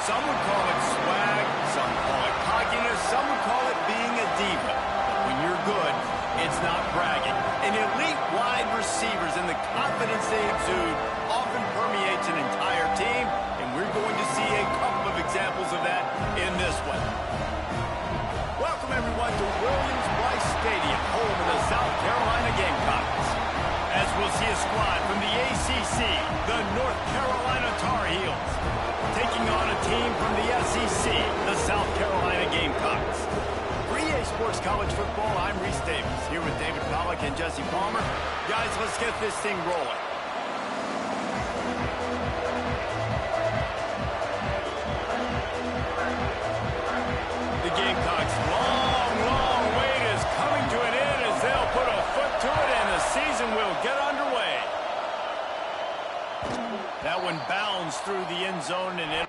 Some would call it swag, some call it cockiness, some would call it being a diva. But when you're good, it's not bragging. And elite wide receivers and the confidence they exude often permeates an entire team, and we're going to see a couple of examples of that in this one. Welcome, everyone, to Williams-Brice Stadium, home of the South Carolina Gamecocks. As we'll see a squad from the ACC, the North Carolina Tar Heels, taking on a team from the SEC, the South Carolina Gamecocks. For EA Sports College Football, I'm Reese Davis, here with David Pollack and Jesse Palmer. Guys, let's get this thing rolling. The Gamecocks' long wait is coming to an end as they'll put a foot to it and the season will get underway. That one bounds through the end zone and in.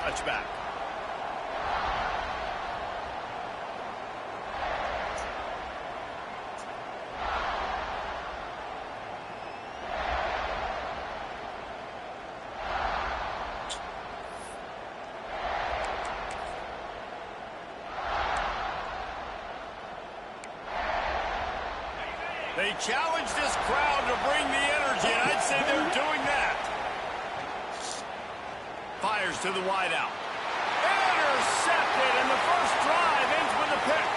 Touchback. They challenge this crowd to bring the energy, and I'd say they're doing that. Fires to the wideout. Intercepted, and the first drive ends with a pick.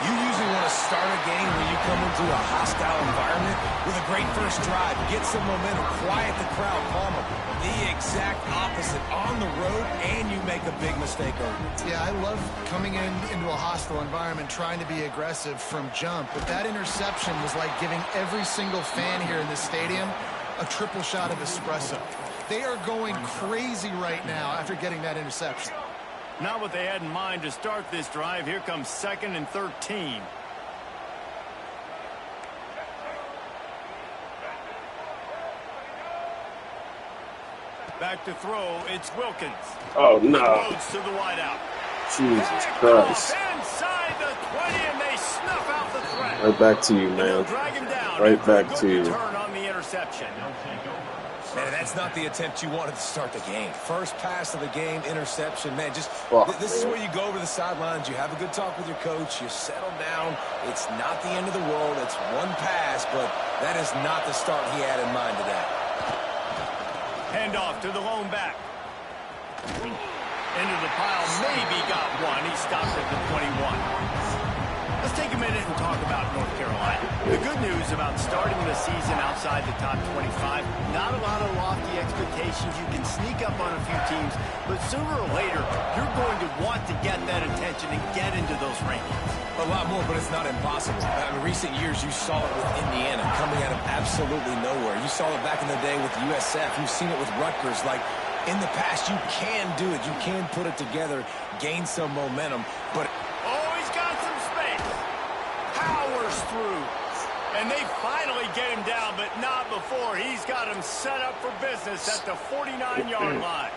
You usually want to start a game when you come into a hostile environment with a great first drive. Get some momentum, quiet the crowd, calm them. The exact opposite on the road, and you make a big mistake over it. Yeah, I love coming into a hostile environment, trying to be aggressive from jump. But that interception was like giving every single fan here in this stadium a triple shot of espresso. They are going crazy right now after getting that interception. Not what they had in mind to start this drive. Here comes 2nd and 13. Back to throw, it's Wilkins. Oh, no. Goes to the wideout. Jesus Christ. Inside the 20, and they snuff out the threat. Right back to you, man. Drag him down. Right back to you. Turn on the interception. Man, that's not the attempt you wanted to start the game. First pass of the game, interception. Man, this is where you go over the sidelines. You have a good talk with your coach. You settle down. It's not the end of the world. It's one pass, but that is not the start he had in mind today. Handoff to the lone back. Into the pile, maybe got one. He stopped at the 21. Let's take a minute and talk about North Carolina. The good news about starting the season outside the top 25, not a lot of lofty expectations. You can sneak up on a few teams, but sooner or later, you're going to want to get that attention and get into those rankings. A lot more, but it's not impossible. In recent years, you saw it with Indiana coming out of absolutely nowhere. You saw it back in the day with USF. You've seen it with Rutgers. Like, in the past, you can do it. You can put it together, gain some momentum, but... Oh, he's got some space. Powers through. And they finally get him down, but not before. He's got him set up for business at the 49-yard line.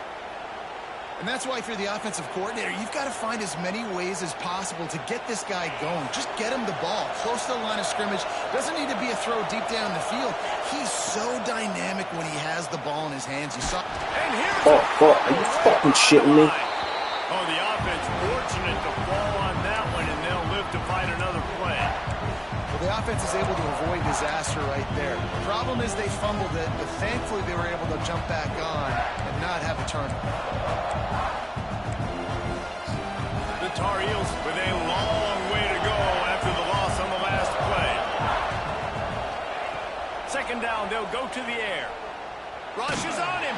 And that's why if you're the offensive coordinator, you've got to find as many ways as possible to get this guy going. Just get him the ball close to the line of scrimmage. Doesn't need to be a throw deep down the field. He's so dynamic when he has the ball in his hands. You saw. And here's are you fucking shitting me? Oh, the offense fortunate to fall on that one, and they'll live to fight another play. Well, the offense is able to avoid disaster right there. The problem is they fumbled it, but thankfully they were able to jump back on and not have a turnover. The Tar Heels with a long way to go after the loss on the last second down, they'll go to the air. Rushes on him.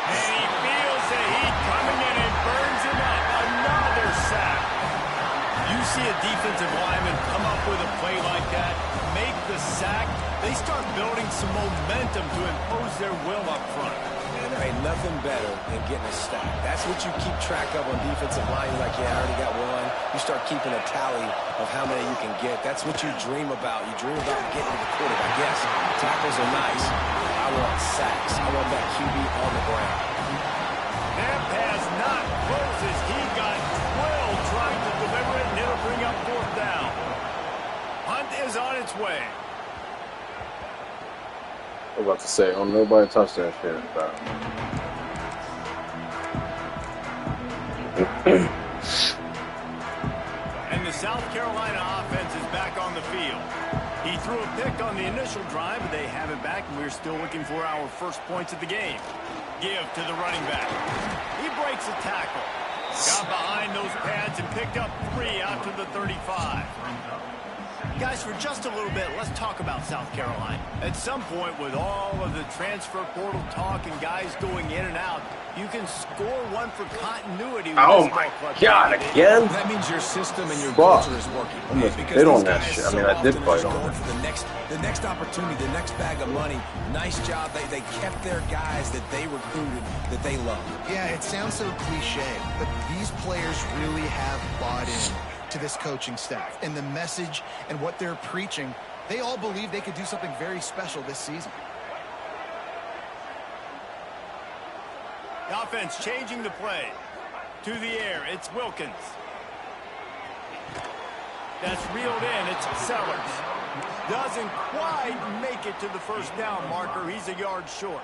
And he feels the heat coming in and burns him up. Another sack. You see a defensive lineman come up with a play like that, make the sack, they start building some momentum to impose their will up front. And there ain't nothing better than getting a stack. That's what you keep track of on defensive line. You're like, yeah, I already got one. You start keeping a tally of how many you can get. That's what you dream about. You dream about getting to the quarterback. Yes, tackles are nice. I want sacks. I want that QB on the ground. That pass not closes. He got drilled trying to deliver it, and it'll bring up fourth down. Hunt is on its way. I was about to say, oh, nobody touched that shit. And the South Carolina offense is back on the field. He threw a pick on the initial drive, but they have it back, and we're still looking for our first points of the game. Give to the running back. He breaks a tackle. Got behind those pads and picked up 3 out to the 35. Guys, for just a little bit, let's talk about South Carolina. At some point, with all of the transfer portal talk and guys going in and out, you can score one for continuity. Oh my God, again? That means your system and your culture is working. Almost bit on that shit. I mean, I did bite on it. For the next opportunity, the next bag of money. Nice job. They kept their guys that they recruited, that they love. Yeah, it sounds so cliche, but these players really have bought in to this coaching staff and the message and what they're preaching. They all believe they could do something very special this season. The offense changing the play. To the air, it's Wilkins. That's reeled in, it's Sellers. Doesn't quite make it to the first down marker. He's a yard short.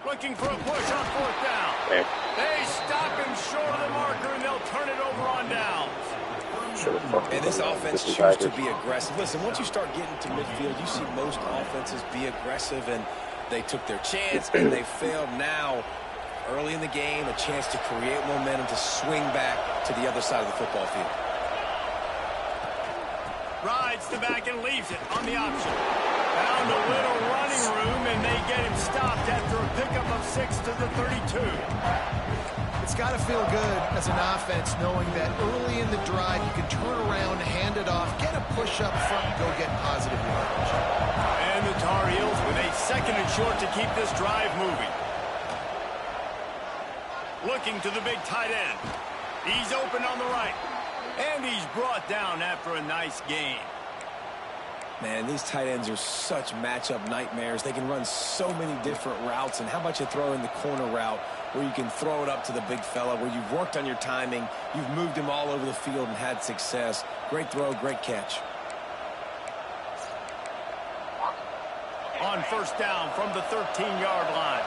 Looking for a push on fourth down. They stop him short of the marker, and they'll turn it over on downs. And this offense chooses to be aggressive. Listen, once you start getting to midfield, you see most offenses be aggressive, and they took their chance, and they failed. Now, early in the game, a chance to create momentum, to swing back to the other side of the football field. Rides the back and leaves it on the option. Found a little running room, and they get him stopped after a pickup of 6 to the 32. It's got to feel good as an offense knowing that early in the drive you can turn around, hand it off, get a push up front, and go get positive yardage. And the Tar Heels with a second and short to keep this drive moving. Looking to the big tight end. He's open on the right. And he's brought down after a nice gain. Man, these tight ends are such matchup nightmares. They can run so many different routes. And how about you throw in the corner route where you can throw it up to the big fella, where you've worked on your timing, you've moved him all over the field and had success. Great throw, great catch. On first down from the 13-yard line.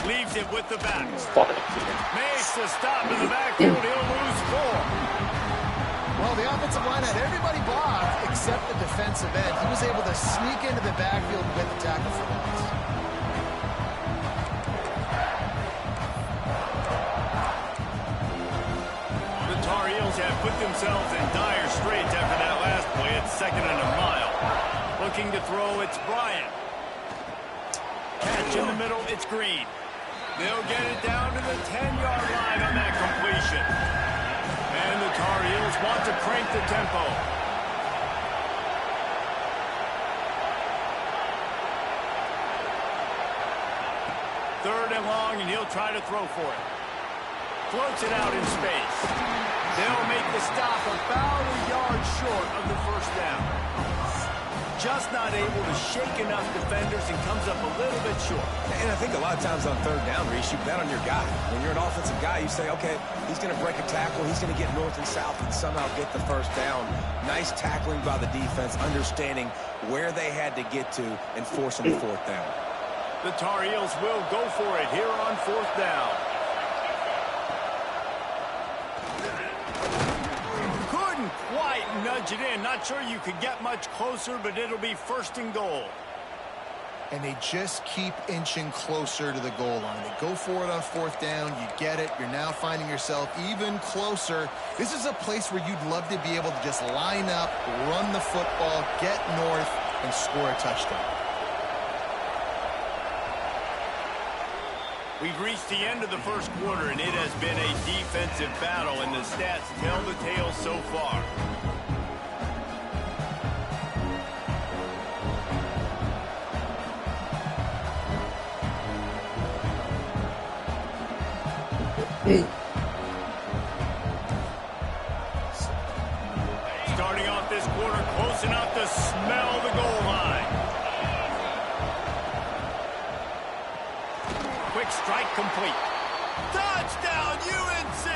Leaves it with the back. Makes the stop in the backfield. He'll lose 4. Well, the offensive line had everybody blocked except the defensive end. He was able to sneak into the backfield and get the tackle for loss. The Tar Heels have put themselves in dire straits after that last play. It's 2nd and a mile. Looking to throw, it's Bryant. Catch in the middle, it's Green. They'll get it down to the 10-yard line on that completion. And the Tar Heels want to crank the tempo. Third and long, and he'll try to throw for it. Floats it out in space. They'll make the stop about a yard short of the first down. Just not able to shake enough defenders and comes up a little bit short. And I think a lot of times on third down, Reese, you bet on your guy. When you're an offensive guy, you say, okay, he's going to break a tackle, he's going to get north and south and somehow get the first down. Nice tackling by the defense, understanding where they had to get to and forcing the fourth down. The Tar Heels will go for it here on fourth down. Couldn't quite nudge punch it in. Not sure you could get much closer, but it'll be 1st and goal. And they just keep inching closer to the goal line. They go for it on 4th down. You get it. You're now finding yourself even closer. This is a place where you'd love to be able to just line up, run the football, get north, and score a touchdown. We've reached the end of the 1st quarter, and it has been a defensive battle, and the stats tell the tale so far. Starting off this quarter close enough to smell the goal line. Quick strike complete. Touchdown, UNC!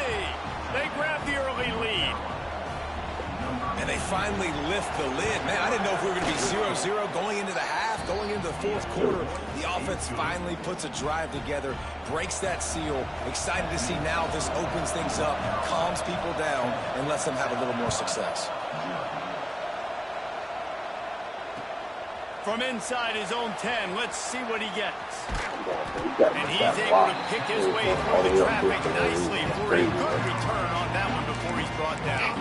They grab the early lead. And they finally lift the lid. Man, I didn't know if we were going to be 0-0 going into the half, going into the 4th quarter. The offense finally puts a drive together, breaks that seal. Excited to see now this opens things up, calms people down, and lets them have a little more success. From inside his own 10, let's see what he gets. And he's able to pick his way through the traffic nicely for a good return on that one before he's brought down.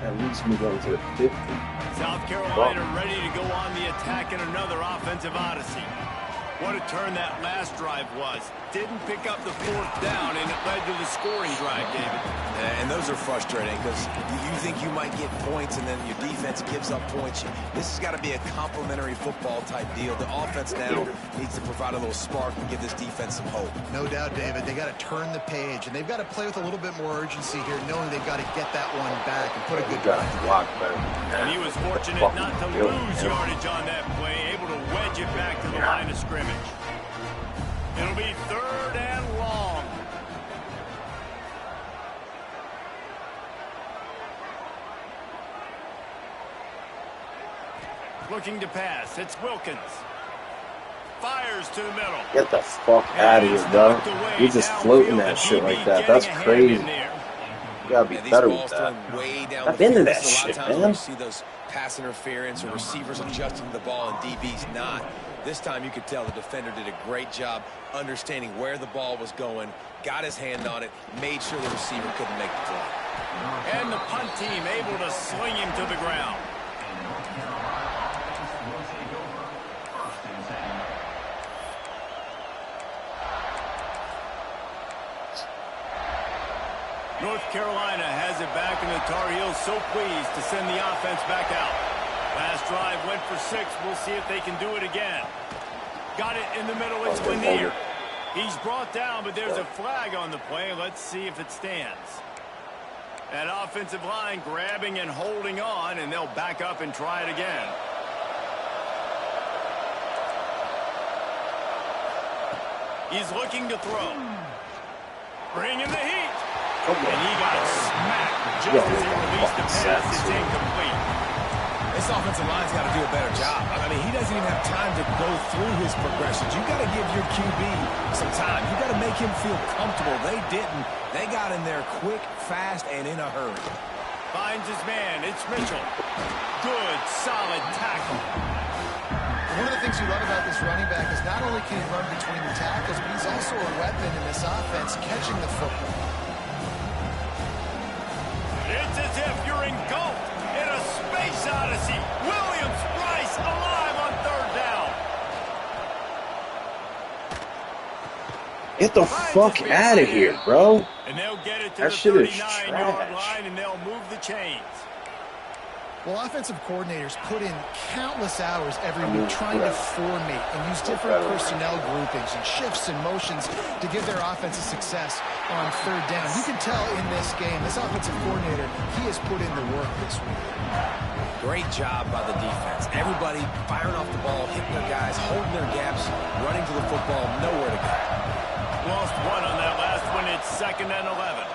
At least we go to the 50. South Carolina ready to go on the attack in another offensive odyssey. What a turn that last drive was. Didn't pick up the 4th down, and it led to the scoring drive, David. And those are frustrating because you think you might get points, and then your defense gives up points. This has got to be a complementary football type deal. The offense now needs to provide a little spark and give this defense some hope. No doubt, David. They got to turn the page, and they've got to play with a little bit more urgency here, knowing they've got to get that one back and put a good drive. And he was fortunate not to lose yardage on that play, able to wedge it back to the line of scrimmage. It'll be 3rd and long. Looking to pass. It's Wilkins. Fires to the middle. Get the fuck out of here, bro. You're just floating that shit like that. That's crazy. You gotta be better with that. I've been to that shit, man. You see those pass interference or receivers adjusting the ball and DBs not. This time you could tell the defender did a great job understanding where the ball was going, got his hand on it, made sure the receiver couldn't make the play. And the punt team able to sling him to the ground. North Carolina has it back, and the Tar Heels so pleased to send the offense back out. Last drive went for 6. We'll see if they can do it again. Got it in the middle. It's Lanier. He's brought down, but there's a flag on the play. Let's see if it stands. That offensive line grabbing and holding on, and they'll back up and try it again. He's looking to throw. Bringing the heat. And he got smacked just as he released the pass. It's incomplete. This offensive line's got to do a better job. I mean, he doesn't even have time to go through his progressions. You got to give your QB some time. You got to make him feel comfortable. They didn't. They got in there quick, fast, and in a hurry. Finds his man. It's Mitchell. Good, solid tackle. One of the things you love about this running back is not only can he run between the tackles, but he's also a weapon in this offense catching the football. It's as if you're engulfed in a space odyssey. Williams-Brice alive on 3rd down. Get the fuck out of here, bro. And they'll get it to That the shit is 39-yard trash. line, and they'll move the chains. Well, offensive coordinators put in countless hours every week trying to formate and use different personnel groupings and shifts and motions to give their offense a success on 3rd down. You can tell in this game, this offensive coordinator, he has put in the work this week. Great job by the defense. Everybody firing off the ball, hitting their guys, holding their gaps, running to the football, nowhere to go. Lost one on that last one. It's 2nd and 11.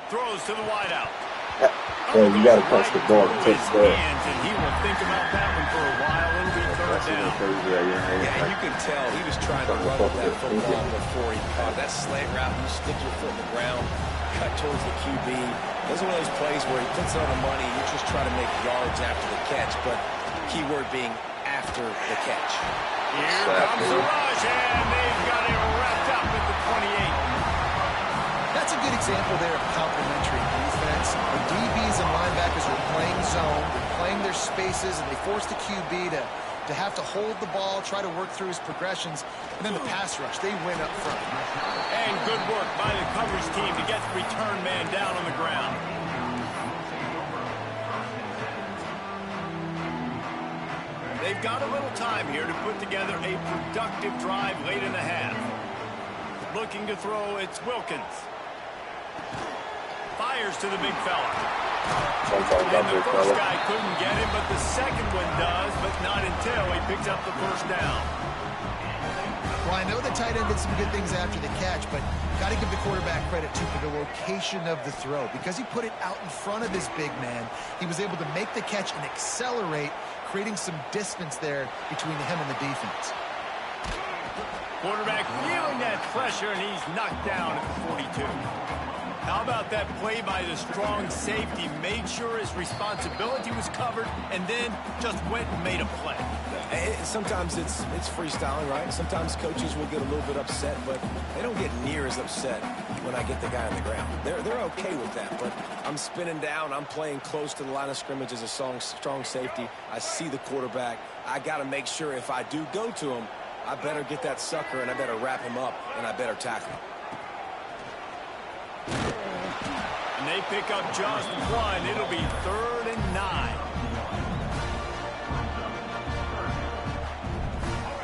Throws to the wideout. Yeah, you got to touch the ball to take care. And he will think about that one for a while. It'll be third down. Yeah, you can tell he was trying to run with that football before he caught that slant route. You stick your foot in the ground, cut towards the QB. Those are one of those plays where he puts on the money. You're just trying to make yards after the catch, but key word being after the catch. Here comes the rush, and they've got it wrapped up at the 28. That's a good example there of complementary defense. When DBs and linebackers are playing zone, they're playing their spaces, and they force the QB to have to hold the ball, try to work through his progressions, and then the pass rush, they win up front. And good work by the coverage team to get the return man down on the ground. They've got a little time here to put together a productive drive late in the half. Looking to throw, it's Wilkins. Fires to the big fella. And the first guy couldn't get him, but the second one does, but not until he picks up the first down. Well, I know the tight end did some good things after the catch, but got to give the quarterback credit, too, for the location of the throw. Because he put it out in front of his big man, he was able to make the catch and accelerate, creating some distance there between him and the defense. Quarterback feeling that pressure, and he's knocked down at the 42. How about that play by the strong safety? Made sure his responsibility was covered, and then just went and made a play. Sometimes it's freestyling, right? Sometimes coaches will get a little bit upset, but they don't get near as upset when I get the guy on the ground. They're okay with that, but I'm spinning down. I'm playing close to the line of scrimmage as a strong safety. I see the quarterback. I got to make sure if I do go to him, I better get that sucker, and I better wrap him up, and I better tackle him. And they pick up just one. It'll be 3rd and 9.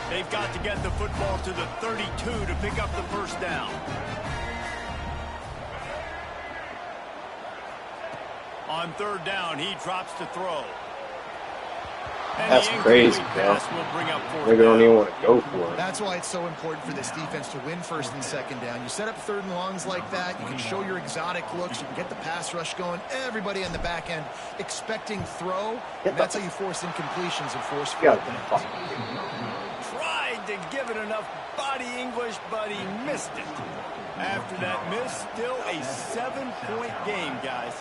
They've got to get the football to the 32 to pick up the first down. On 3rd down, he drops to throw. And that's crazy, man. They don't even want to go for it. That's why it's so important for this defense to win 1st and 2nd down. You set up 3rd and longs like that. You can show your exotic looks. You can get the pass rush going. Everybody on the back end expecting throw. And that's how you force incompletions and force fourth downs. Tried to give it enough body English, but he missed it. After that miss, still a 7-point game, guys.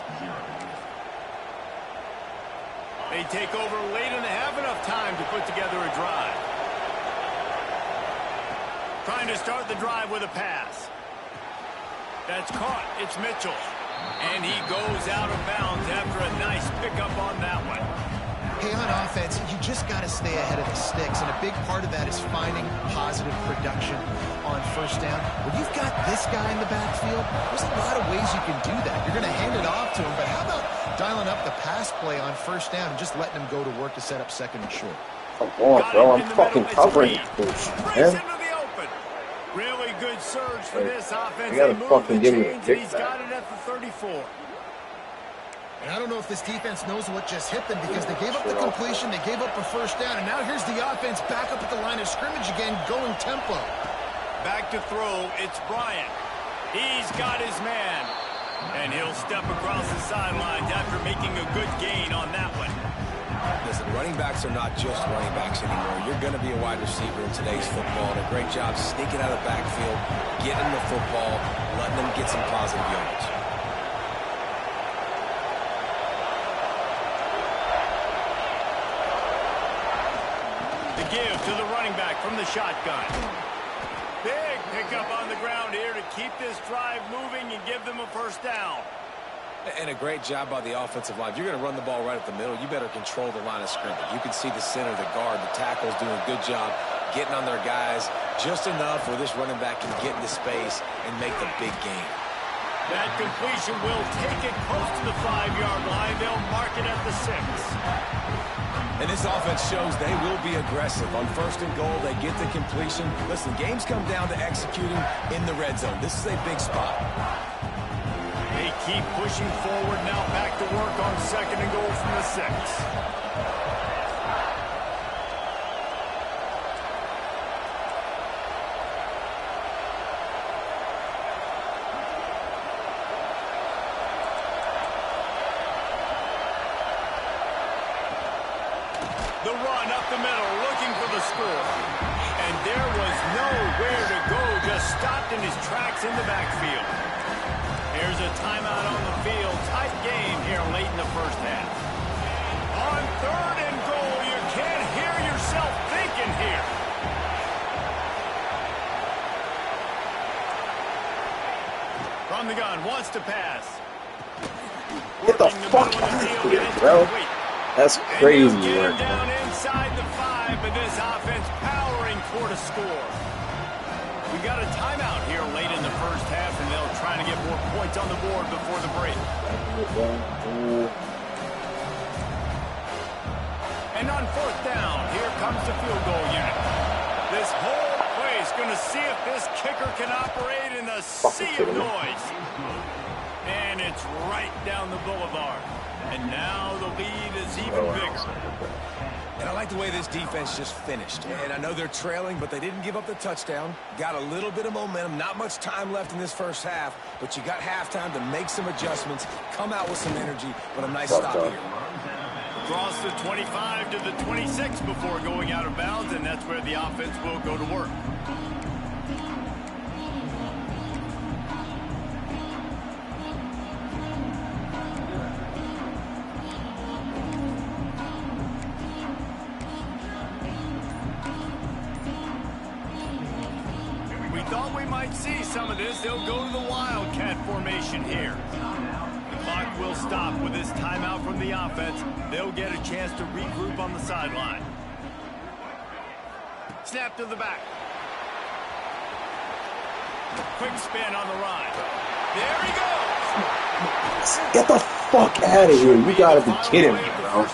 They take over late and have enough time to put together a drive. Trying to start the drive with a pass. That's caught. It's Mitchell. And he goes out of bounds after a nice pickup on that one. Hey, on offense, you just got to stay ahead of the sticks, and a big part of that is finding positive production on 1st down. When you've got this guy in the backfield, there's a lot of ways you can do that. You're going to hand it off to him, but how about dialing up the pass play on 1st down and just letting him go to work to set up 2nd and short? Come on, bro. I'm fucking covering this, man. Really good surge for this offense. You gotta fucking give me a kick he's got it at the 34. And I don't know if this defense knows what just hit them because they gave up the completion, they gave up a 1st down, and now here's the offense back up at the line of scrimmage again, going tempo. Back to throw, it's Bryant. He's got his man. And he'll step across the sidelines after making a good gain on that one. Listen, running backs are not just running backs anymore. You're going to be a wide receiver in today's football. And a great job sneaking out of the backfield, getting the football, letting them get some positive yards. The give to the running back from the shotgun. Big pickup on the ground here to keep this drive moving and give them a 1st down. And a great job by the offensive line. If you're going to run the ball right at the middle, you better control the line of scrimmage. You can see the center, the guard, the tackles doing a good job getting on their guys just enough where this running back can get into space and make the big gain. That completion will take it close to the 5-yard line. They'll mark it at the 6. And this offense shows they will be aggressive. On 1st and goal, they get the completion. Listen, games come down to executing in the red zone. This is a big spot. They keep pushing forward now, back to work on 2nd and goal from the 6. the middle, looking for the score. And there was nowhere to go, just stopped in his tracks in the backfield. Here's a timeout on the field. Tight game here late in the first half. On 3rd and goal, you can't hear yourself thinking here. From the gun, wants to pass. Get the fuck out of here, bro. That's crazy work. Down inside the 5, but this offense powering toward a score. We got a timeout here late in the first half, and they'll try to get more points on the board before the break. And on 4th down, here comes the field goal unit. This whole place going to see if this kicker can operate in the sea of noise. And it's right down the boulevard. And now the lead is even bigger. And I like the way this defense just finished. And I know they're trailing, but they didn't give up the touchdown. Got a little bit of momentum. Not much time left in this first half, but you got halftime to make some adjustments, come out with some energy, but a nice stop here. Across the 25 to the 26 before going out of bounds, and that's where the offense will go to work. We thought we might see some of this. They'll go to the Wildcat formation here. The clock will stop with this timeout from the offense. They'll get a chance to regroup on the sideline. Snap to the back. Quick spin on the run. There he goes. Get the fuck out of here. You gotta be kidding me, bro.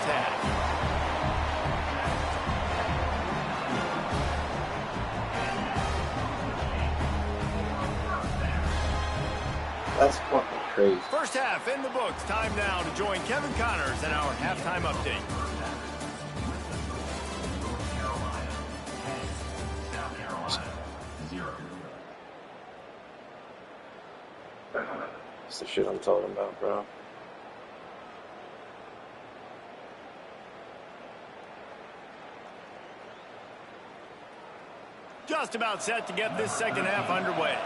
That's fucking crazy. First half in the books. Time now to join Kevin Connors in our halftime update. That's the shit I'm talking about, bro. Just about set to get this second half underway.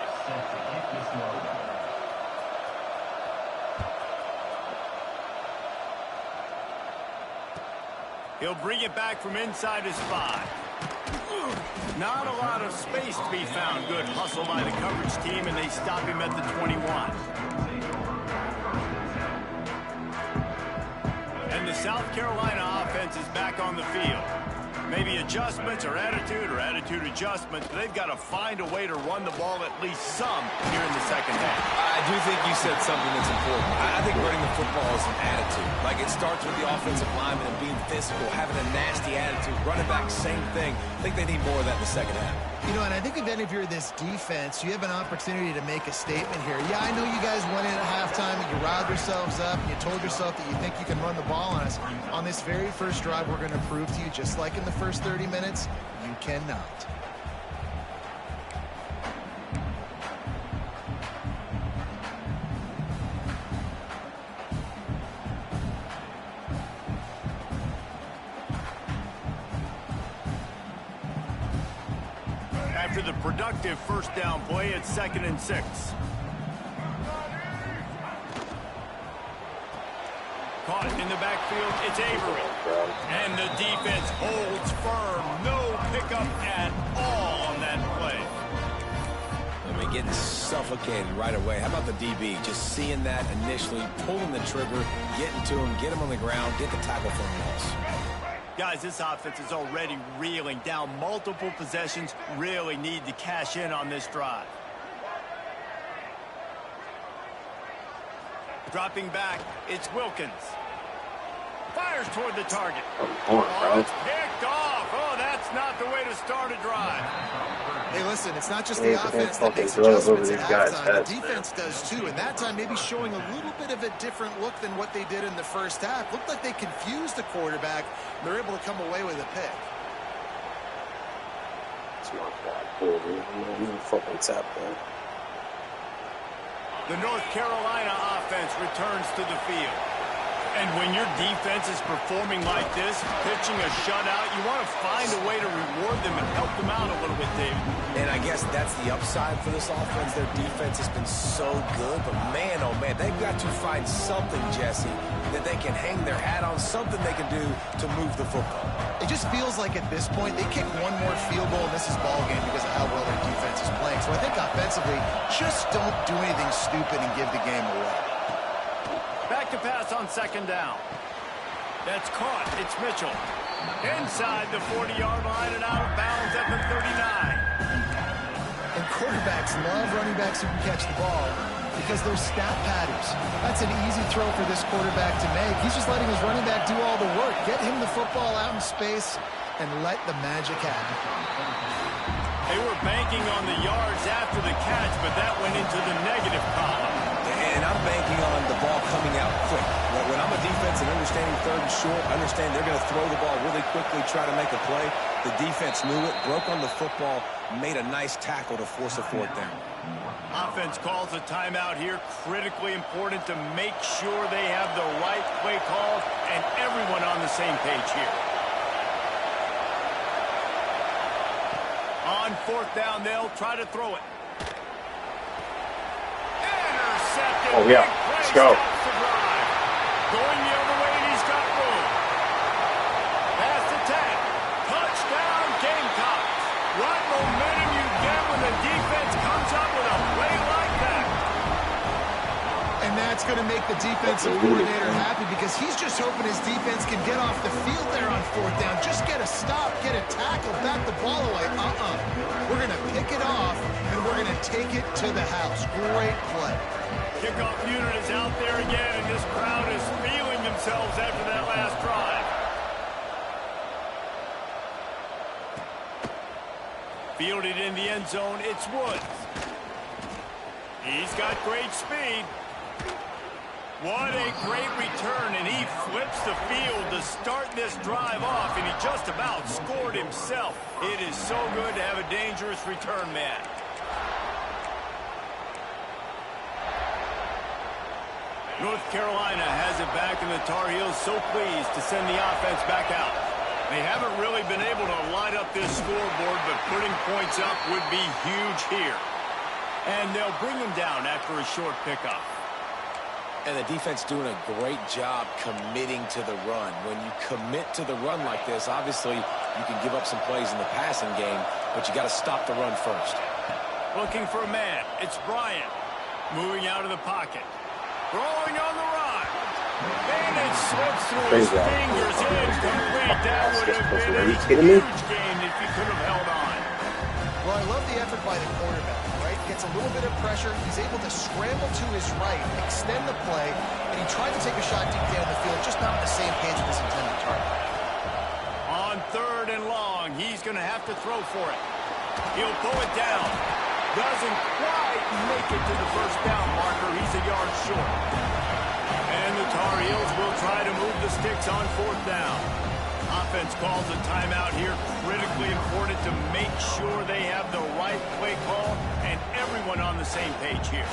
He'll bring it back from inside his 5. Not a lot of space to be found. Good hustle by the coverage team, and they stop him at the 21. And the South Carolina offense is back on the field. Maybe adjustments or attitude adjustments, but they've got to find a way to run the ball at least some here in the second half. I do think you said something that's important. I think running the football is an attitude. Like, it starts with the offensive lineman and being physical, having a nasty attitude. Running back, same thing. I think they need more of that in the second half. You know, and I think if any of you are this defense, you have an opportunity to make a statement here. Yeah, I know you guys went in at halftime and you riled yourselves up and you told yourself that you think you can run the ball on us. On this very first drive, we're going to prove to you, just like in the first 30 minutes, you cannot. After the productive first down play, it's 2nd and 6. Caught in the backfield, it's Avery. And the defense holds firm. No pickup at all on that play. I mean, getting suffocated right away. How about the DB? Just seeing that initially, pulling the trigger, getting to him, get him on the ground, get the tackle for a loss. Guys, this offense is already reeling down multiple possessions. Really need to cash in on this drive. Dropping back, it's Wilkins. Fires toward the target. Oh, it's picked off. Oh, that's not the way to start a drive. Hey, listen, it's not just the offense that makes adjustments at halftime. The defense does too, and that time maybe showing a little bit of a different look than what they did in the first half. Looked like they confused the quarterback. They're able to come away with a pick. It's not that cool, dude. You fucking tap that. The North Carolina offense returns to the field. And when your defense is performing like this, pitching a shutout, you want to find a way to reward them and help them out a little bit, David. And I guess that's the upside for this offense. Their defense has been so good, but man, oh man, they've got to find something, Jesse, that they can hang their hat on, something they can do to move the football. It just feels like at this point, they kick one more field goal and this is ball game because of how well their defense is playing. So I think offensively, just don't do anything stupid and give the game away. Back to pass on second down. That's caught. It's Mitchell. Inside the 40-yard line and out of bounds at the 39. And quarterbacks love running backs who can catch the ball because they're stat patterns. That's an easy throw for this quarterback to make. He's just letting his running back do all the work. Get him the football out in space and let the magic happen. They were banking on the yards after the catch, but that went into the negative column. And I'm banking on the ball coming out quick. When I'm a defense and understanding third and short, understand they're going to throw the ball really quickly, try to make a play. The defense knew it, broke on the football, made a nice tackle to force a fourth down. Offense calls a timeout here. Critically important to make sure they have the right play calls and everyone on the same page here. On fourth down, they'll try to throw it. Intercepted. Oh, yeah. Let's go. Going the other way, and he's got room. Pass attack. Touchdown, Gamecocks. What momentum you get when the defense comes up with a play like that. And that's going to make the defensive coordinator happy because he's just hoping his defense can get off the field there on fourth down. Just get a stop, get a tackle, back the ball away. We're going to pick it off, and we're going to take it to the house. Great play. Kickoff unit is out there again, and this crowd is feeling themselves after that last drive. Fielded in the end zone, it's Woods. He's got great speed. What a great return, and he flips the field to start this drive off, and he just about scored himself. It is so good to have a dangerous return man. North Carolina has it back, and the Tar Heels so pleased to send the offense back out. They haven't really been able to light up this scoreboard, but putting points up would be huge here. And they'll bring him down after a short pickup. And the defense doing a great job committing to the run. When you commit to the run like this, obviously you can give up some plays in the passing game, but you got to stop the run first. Looking for a man. It's Bryant. Moving out of the pocket. Throwing on the run. And it slips through his fingers. Incomplete. That would have been a huge gain if he could have held on. Well, I love the effort by the quarterback, right? Gets a little bit of pressure. He's able to scramble to his right, extend the play, and he tried to take a shot deep down the field, just not on the same page with his intended target. On third and long, he's going to have to throw for it. He'll pull it down. Doesn't quite make it to the first down marker. He's a yard short. And the Tar Heels will try to move the sticks on fourth down. Offense calls a timeout here. Critically important to make sure they have the right play call and everyone on the same page here.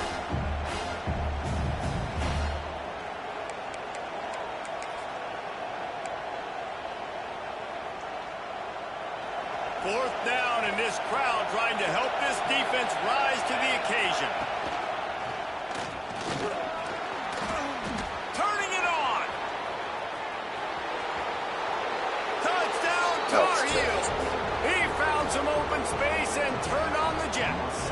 Fourth down, and this crowd trying to help this defense rise to the occasion. Turning it on. Touchdown, Tar Heels. He found some open space and turned on the Jets.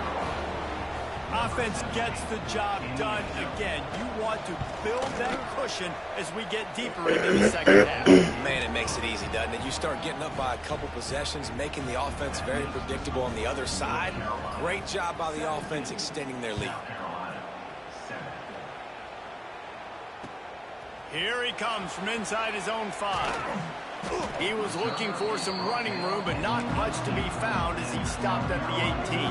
Offense gets the job done again. You want to build that cushion as we get deeper into the second half. Man, it makes it easy, doesn't it? You start getting up by a couple possessions, making the offense very predictable on the other side. Great job by the offense extending their lead. Here he comes from inside his own 5. He was looking for some running room, but not much to be found as he stopped at the 18.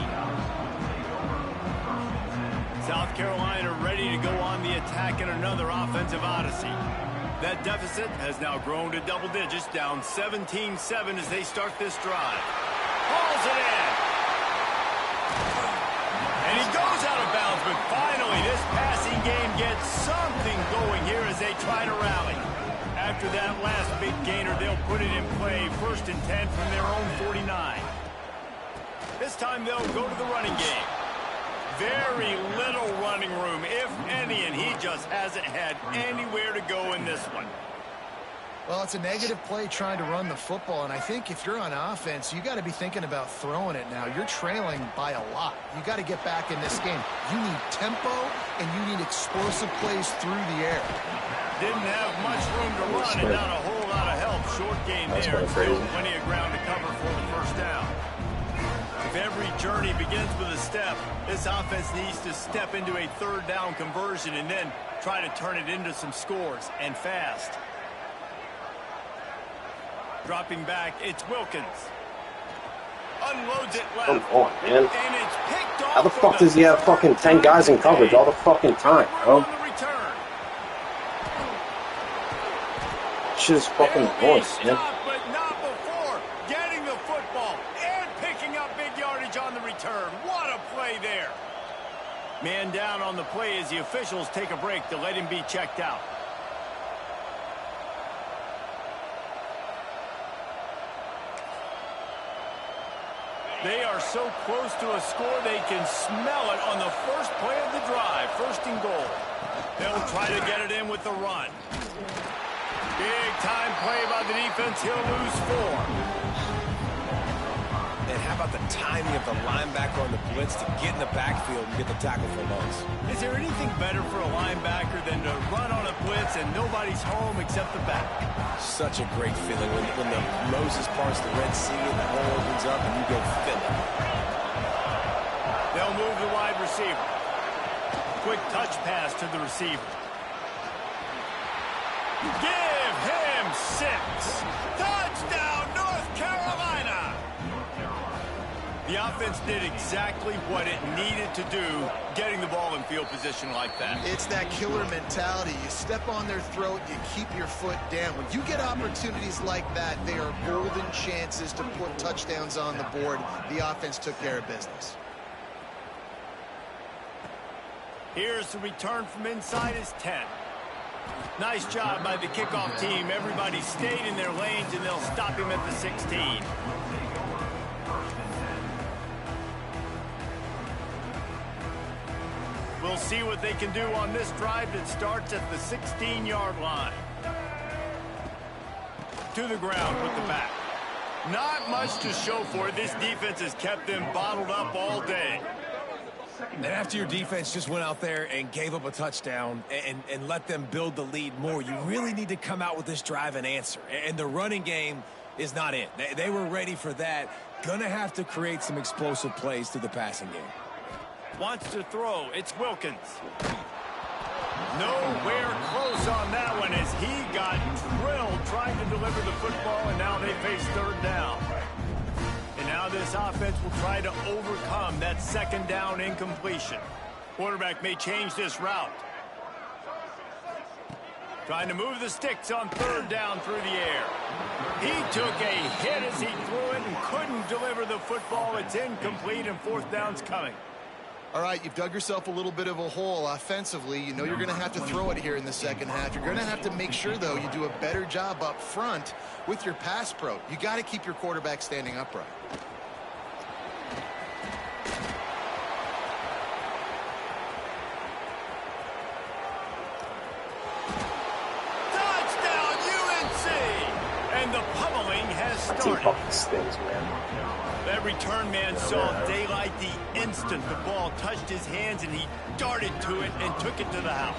South Carolina ready to go on the attack in another offensive odyssey. That deficit has now grown to double digits, down 17-7 as they start this drive. Hauls it in. And he goes out of bounds, but finally this passing running game gets something going here as they try to rally. After that last big gainer, they'll put it in play. 1st and 10 from their own 49. This time they'll go to the running game. Very little running room, if any, and he just hasn't had anywhere to go in this one. Well, it's a negative play trying to run the football, and I think if you're on offense, you got to be thinking about throwing it now. You're trailing by a lot. You got to get back in this game. You need tempo, and you need explosive plays through the air. Didn't have much room to run and not a whole lot of help. Short gain there. Still plenty of ground to cover for the 1st down. If every journey begins with a step, this offense needs to step into a 3rd down conversion and then try to turn it into some scores, and fast. Dropping back, it's Wilkins. Unloads it left. Come on, man. And it's picked off. How the fuck does he have fucking 10 guys in coverage all the fucking time, bro? Shit is fucking voice, man. But not before getting the football and picking up big yardage on the return. What a play there. Man down on the play as the officials take a break to let him be checked out. They are so close to a score they can smell it on the first play of the drive. 1st and goal. They'll try to get it in with the run. Big time play by the defense. He'll lose 4. And how about the timing of the linebacker on the blitz to get in the backfield and get the tackle for loss? Is there anything better for a linebacker than to run on a blitz and nobody's home except the back? Such a great feeling when the Moses parts the Red Sea and the hole opens up and you go fill it. They'll move the wide receiver. Quick touch pass to the receiver. Give him 6. Touchdown, North Carolina! The offense did exactly what it needed to do, getting the ball in field position like that. It's that killer mentality. You step on their throat, you keep your foot down. When you get opportunities like that, they are golden chances to put touchdowns on the board. The offense took care of business. Here's the return from inside his 10. Nice job by the kickoff team. Everybody stayed in their lanes, and they'll stop him at the 16. We'll see what they can do on this drive that starts at the 16-yard line. To the ground with the back. Not much to show for it. This defense has kept them bottled up all day. And after your defense just went out there and gave up a touchdown and let them build the lead more, you really need to come out with this drive and answer. And the running game is not in. They were ready for that. Gonna have to create some explosive plays through the passing game. Wants to throw. It's Wilkins. Nowhere close on that one as he got drilled trying to deliver the football, and now they face 3rd down. And now this offense will try to overcome that 2nd down incompletion. Quarterback may change this route. Trying to move the sticks on 3rd down through the air. He took a hit as he threw it and couldn't deliver the football. It's incomplete, and 4th down's coming. All right, you've dug yourself a little bit of a hole offensively. You know you're going to have to throw it here in the 2nd half. You're going to have to make sure, though, you do a better job up front with your pass pro. You got to keep your quarterback standing upright. Touchdown, UNC! And the pummeling has started. Team fucking stinks, man. That return man saw daylight the instant the ball touched his hands, and he darted to it and took it to the house.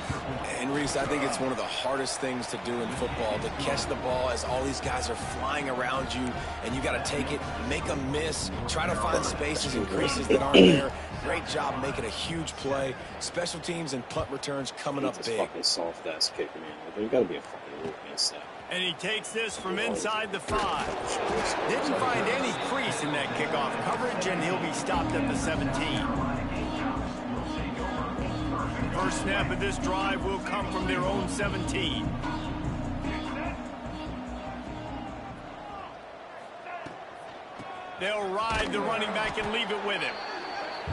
And Reese, I think it's one of the hardest things to do in football, to catch the ball as all these guys are flying around you, and you got to take it, make them miss, try to find spaces and creases that aren't there. Great job making a huge play. Special teams and punt returns coming up big. Fucking soft ass kicker, man. There's got to be a fucking rule against that. And he takes this from inside the 5. Didn't find any crease in that kickoff coverage, and he'll be stopped at the 17. First snap of this drive will come from their own 17. They'll ride the running back and leave it with him.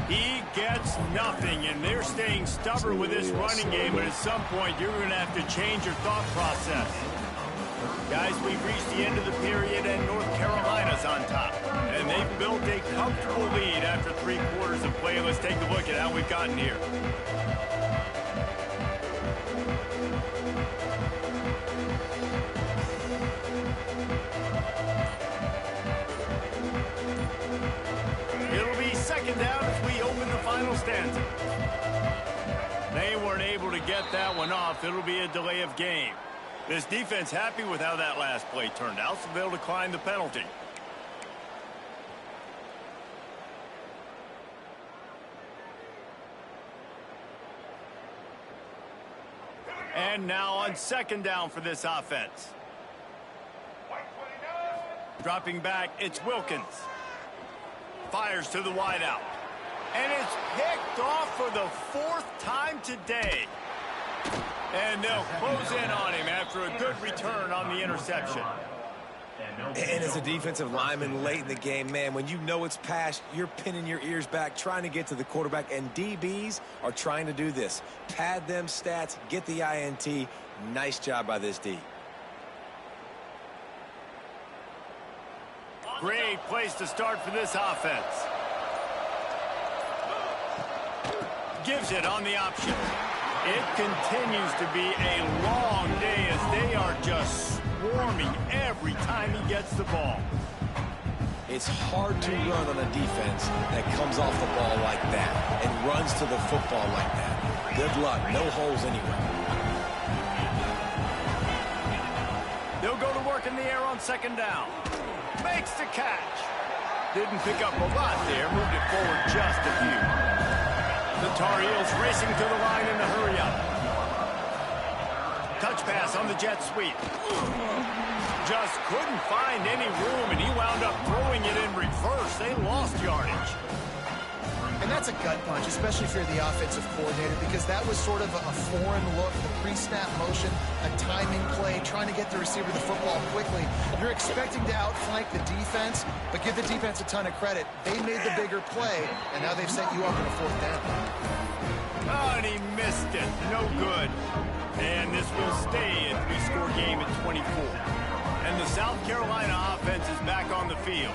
He gets nothing, and they're staying stubborn with this running game, but at some point you're going to have to change your thought process. Guys, we've reached the end of the period, and North Carolina's on top. And they've built a comfortable lead after 3 quarters of play. Let's take a look at how we've gotten here. It'll be second down as we open the final stanza. They weren't able to get that one off. It'll be a delay of game. This defense happy with how that last play turned out, so they'll decline the penalty. And now on second down for this offense. Dropping back, it's Wilkins. Fires to the wideout. And it's picked off for the 4th time today. And they'll close in on him after a good return on the interception. And as a defensive lineman late in the game, man, when you know it's pass, you're pinning your ears back, trying to get to the quarterback, and DBs are trying to do this. Pad them stats, get the INT. Nice job by this D. Great place to start for this offense. Gives it on the option. It continues to be a long day as they are just swarming every time he gets the ball. It's hard to run on a defense that comes off the ball like that and runs to the football like that. Good luck. No holes anywhere. They'll go to work in the air on second down. Makes the catch. Didn't pick up a lot there. Moved it forward just a few. The Tar Heels racing to the line in the hurry-up. Touch pass on the jet sweep. Just couldn't find any room, and he wound up throwing it in reverse. They lost yardage. And that's a gut punch, especially if you're the offensive coordinator, because that was sort of a foreign look, the pre-snap motion, a timing play, trying to get the receiver the football quickly. You're expecting to outflank the defense, but give the defense a ton of credit. They made the bigger play, and now they've set you up in a 4th down. Oh, and he missed it. No good. And this will stay a 3-score game at 24. And the South Carolina offense is back on the field.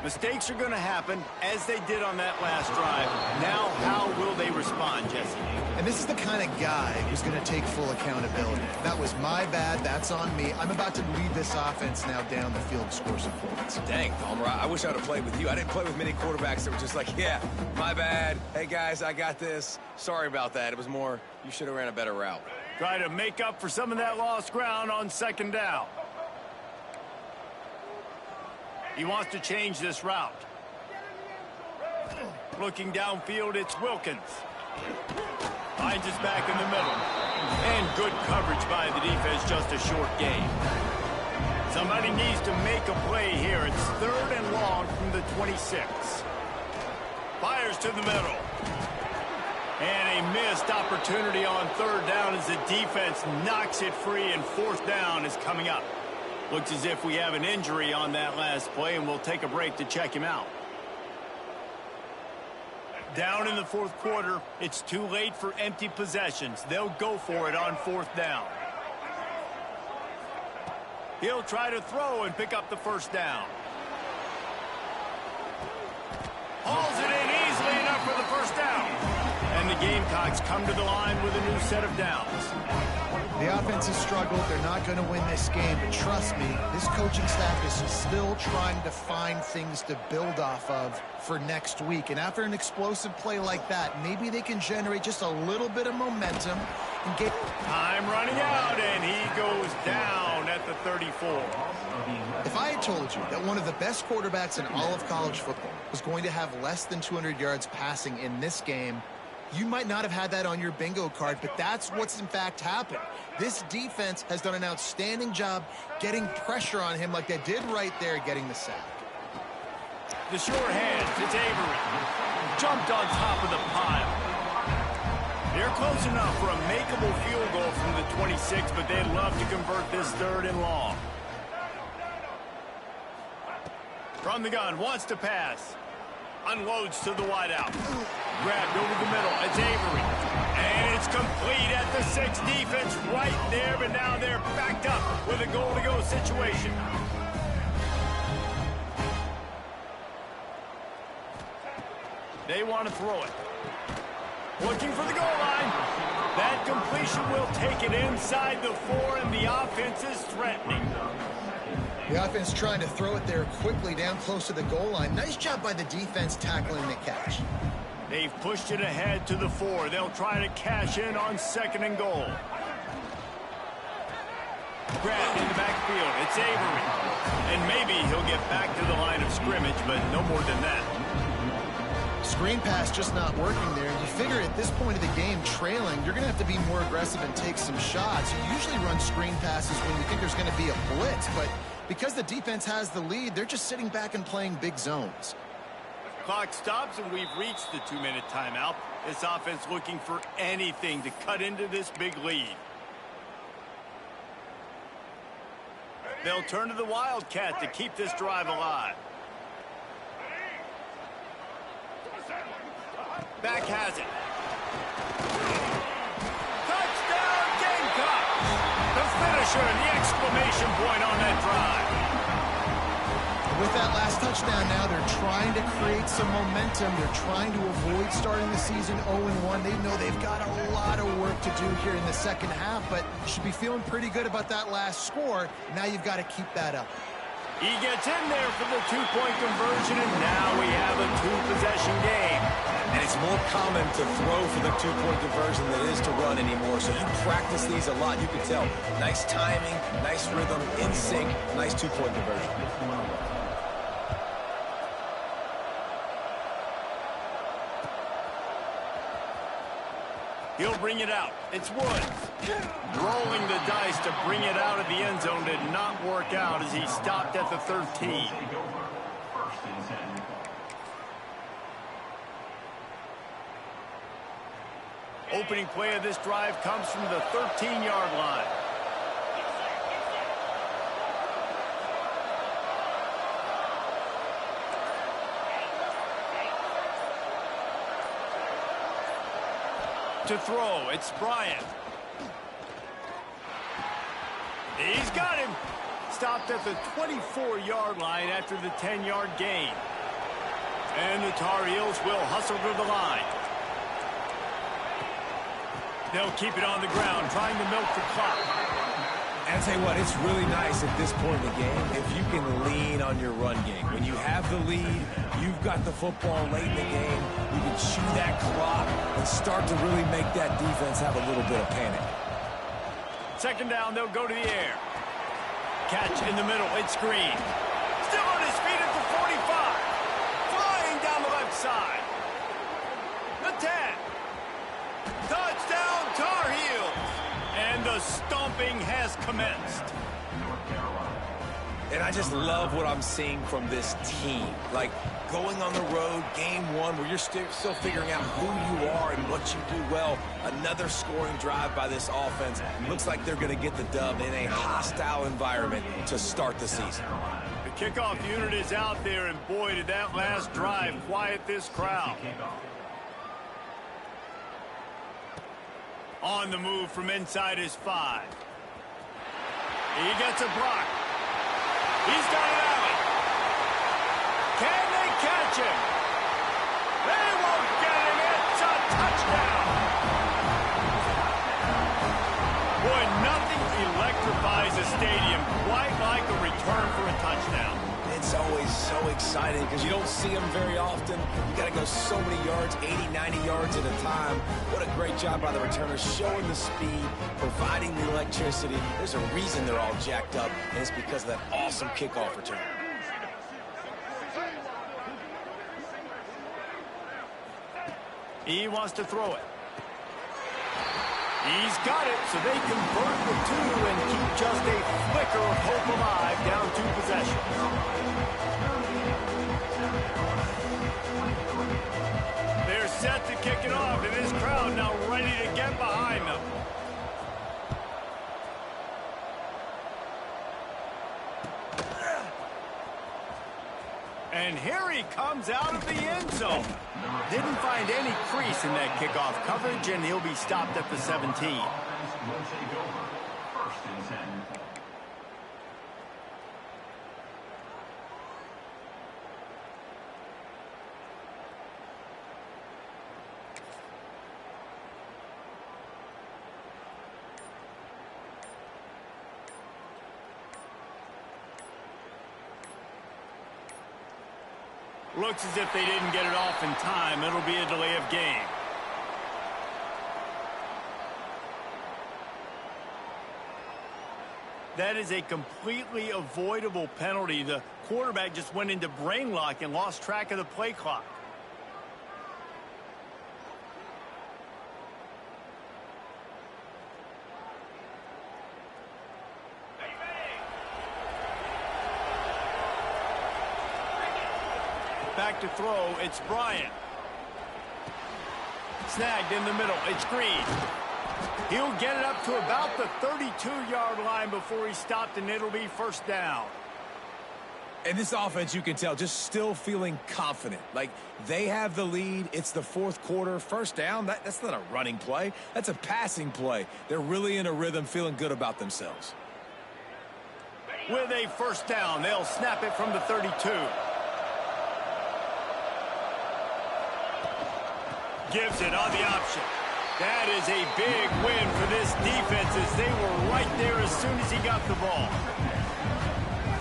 Mistakes are going to happen, as they did on that last drive. Now, how will they respond, Jesse? And this is the kind of guy who's going to take full accountability. That was my bad. That's on me. I'm about to lead this offense now down the field to score some points. Dang, Palmer, I wish I would have played with you. I didn't play with many quarterbacks that were just like, yeah, my bad. Hey, guys, I got this. Sorry about that. It was more, you should have ran a better route. Try to make up for some of that lost ground on second down. He wants to change this route. Looking downfield, it's Wilkins. Finds his back in the middle. And good coverage by the defense, just a short gain. Somebody needs to make a play here. It's 3rd and long from the 26. Fires to the middle. And a missed opportunity on 3rd down as the defense knocks it free, and 4th down is coming up. Looks as if we have an injury on that last play, and we'll take a break to check him out. Down in the 4th quarter, it's too late for empty possessions. They'll go for it on 4th down. He'll try to throw and pick up the 1st down. Hauls it in easily enough for the 1st down. And the Gamecocks come to the line with a new set of downs. The offense has struggled. They're not going to win this game, but trust me, this coaching staff is still trying to find things to build off of for next week. And after an explosive play like that, maybe they can generate just a little bit of momentum and get... Time running out, and he goes down at the 34. If I had told you that one of the best quarterbacks in all of college football was going to have less than 200 yards passing in this game, you might not have had that on your bingo card, but that's what's in fact happened. This defense has done an outstanding job getting pressure on him like they did right there, getting the sack. The sure hands, it's Avery. Jumped on top of the pile. They're close enough for a makeable field goal from the 26, but they'd love to convert this 3rd and long. From the gun, wants to pass. Unloads to the wideout. Grabbed over the middle. It's Avery. And it's complete at the 6. Defense right there, but now they're backed up with a goal-to-go situation. They want to throw it. Looking for the goal line. That completion will take it inside the 4, and the offense is threatening. The offense trying to throw it there quickly down close to the goal line. Nice job by the defense tackling the catch. They've pushed it ahead to the 4. They'll try to cash in on 2nd and goal. Grabbed in the backfield. It's Avery. And maybe he'll get back to the line of scrimmage, but no more than that. Screen pass just not working there. You figure at this point of the game, trailing, you're going to have to be more aggressive and take some shots. You usually run screen passes when you think there's going to be a blitz, but because the defense has the lead, they're just sitting back and playing big zones. Clock stops, and we've reached the 2-minute timeout. This offense looking for anything to cut into this big lead. They'll turn to the Wildcat to keep this drive alive. Back has it. Touchdown, Gamecocks! The finisher and the exclamation point on that drive. With that last touchdown now, they're trying to create some momentum. They're trying to avoid starting the season 0-1. They know they've got a lot of work to do here in the second half, but should be feeling pretty good about that last score. Now you've got to keep that up. He gets in there for the 2-point conversion, and now we have a 2-possession game. And it's more common to throw for the 2-point conversion than it is to run anymore. So you practice these a lot. You can tell. Nice timing, nice rhythm, in sync, nice 2-point conversion. He'll bring it out. It's Woods. Rolling the dice to bring it out of the end zone did not work out as he stopped at the 13. Opening play of this drive comes from the 13-yard line. To throw, it's Bryant. He's got him. Stopped at the 24-yard line after the 10-yard gain. And the Tar Heels will hustle to the line. They'll keep it on the ground, trying to milk the clock. And I tell you what, it's really nice at this point in the game if you can lean on your run game. When you have the lead, you've got the football late in the game, you can chew that clock and start to really make that defense have a little bit of panic. 2nd down, they'll go to the air. Catch in the middle, it's Green. Still on his feet at the 45. Flying down the left side. The 10. Touchdown, Tar Heels. And the stomping has commenced. And I just love what I'm seeing from this team. Like, going on the road, game 1, where you're still figuring out who you are and what you do well. Another scoring drive by this offense. Looks like they're going to get the dub in a hostile environment to start the season. The kickoff unit is out there, and boy, did that last drive quiet this crowd. On the move from inside his 5. He gets a block. He's got an alley. Can they catch him? They won't get him. It's a touchdown. Boy, nothing electrifies a stadium quite like a return for a touchdown. It's always so exciting because you don't see them very often. You got to go so many yards, 80, 90 yards at a time. What a great job by the returners, showing the speed, providing the electricity. There's a reason they're all jacked up, and it's because of that awesome kickoff return. He wants to throw it. He's got it, so they convert the 2 and keep just a flicker of hope alive, down 2 possessions. They're set to kick it off, and this crowd now ready to get behind them. And And here he comes out of the end zone. Didn't find any crease in that kickoff coverage, and he'll be stopped at the 17. Looks as if they didn't get it off in time. It'll be a delay of game. That is a completely avoidable penalty. The quarterback just went into brain lock and lost track of the play clock. Back to throw, it's Bryant. Snagged in the middle, it's Green. He'll get it up to about the 32-yard line before he's stopped, and it'll be first down. And this offense, you can tell, just still feeling confident. Like, they have the lead. It's the fourth quarter. First down, that's not a running play. That's a passing play. They're really in a rhythm, feeling good about themselves. With a first down, they'll snap it from the 32. Gives it on the option. That is a big win for this defense as they were right there as soon as he got the ball.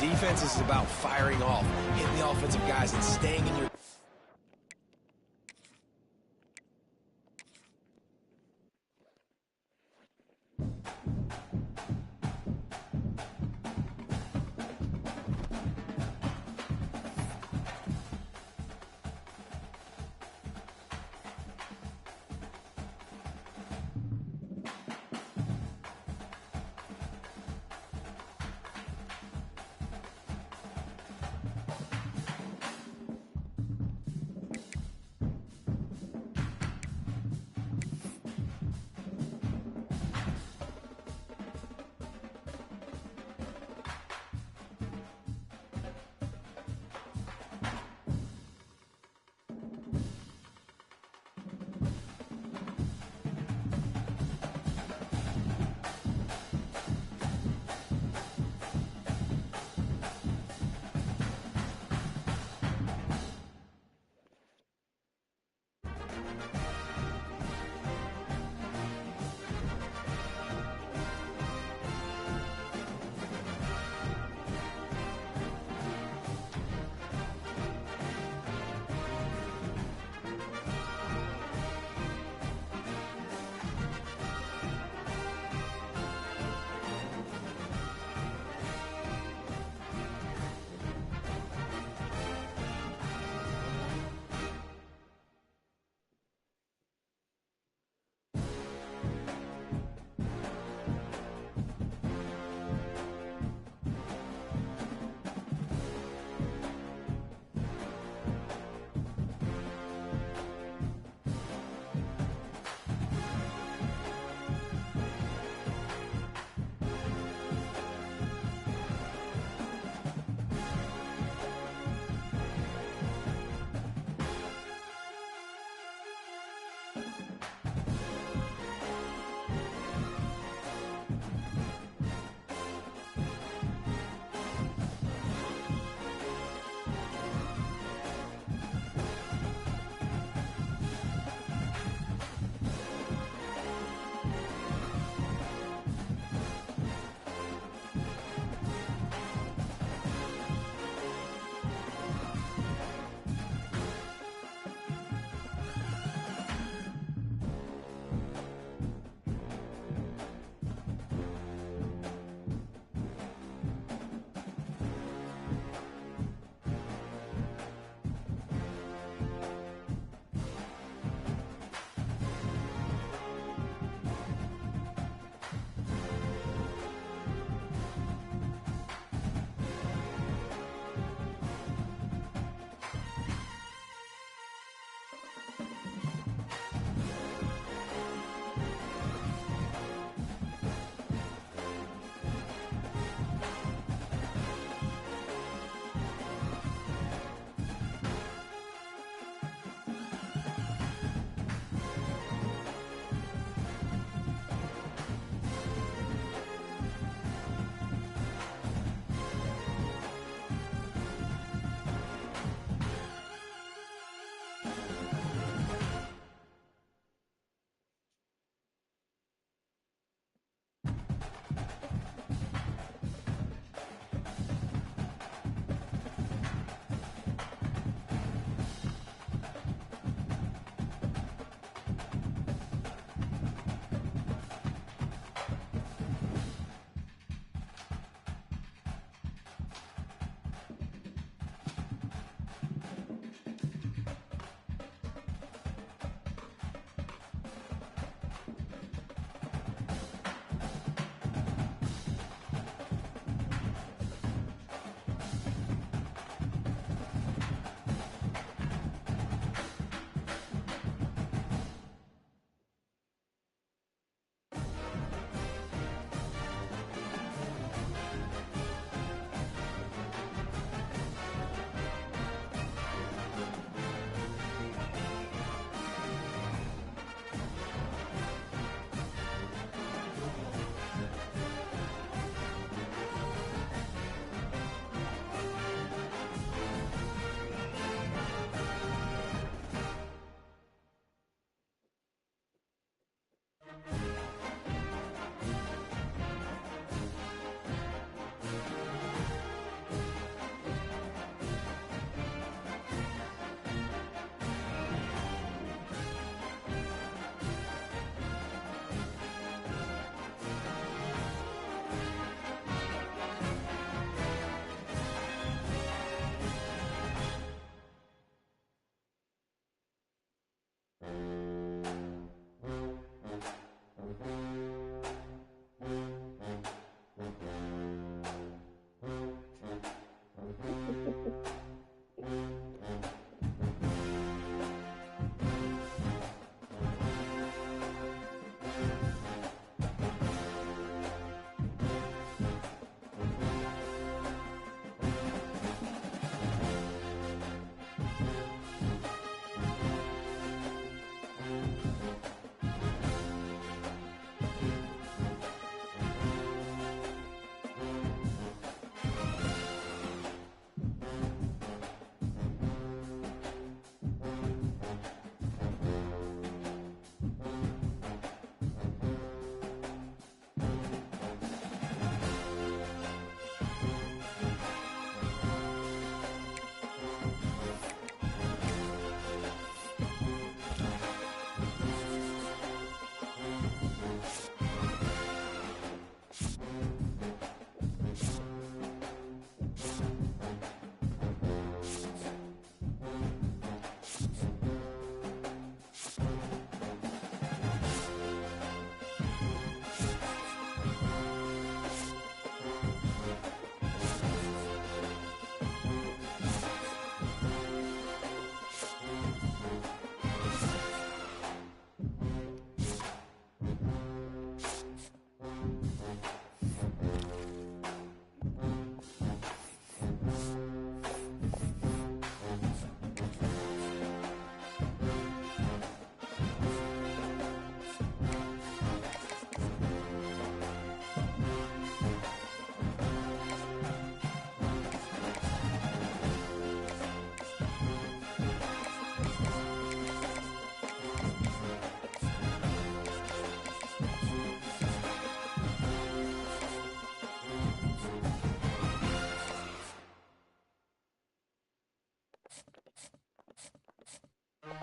Defense is about firing off, hitting the offensive guys, and staying in your...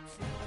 stops.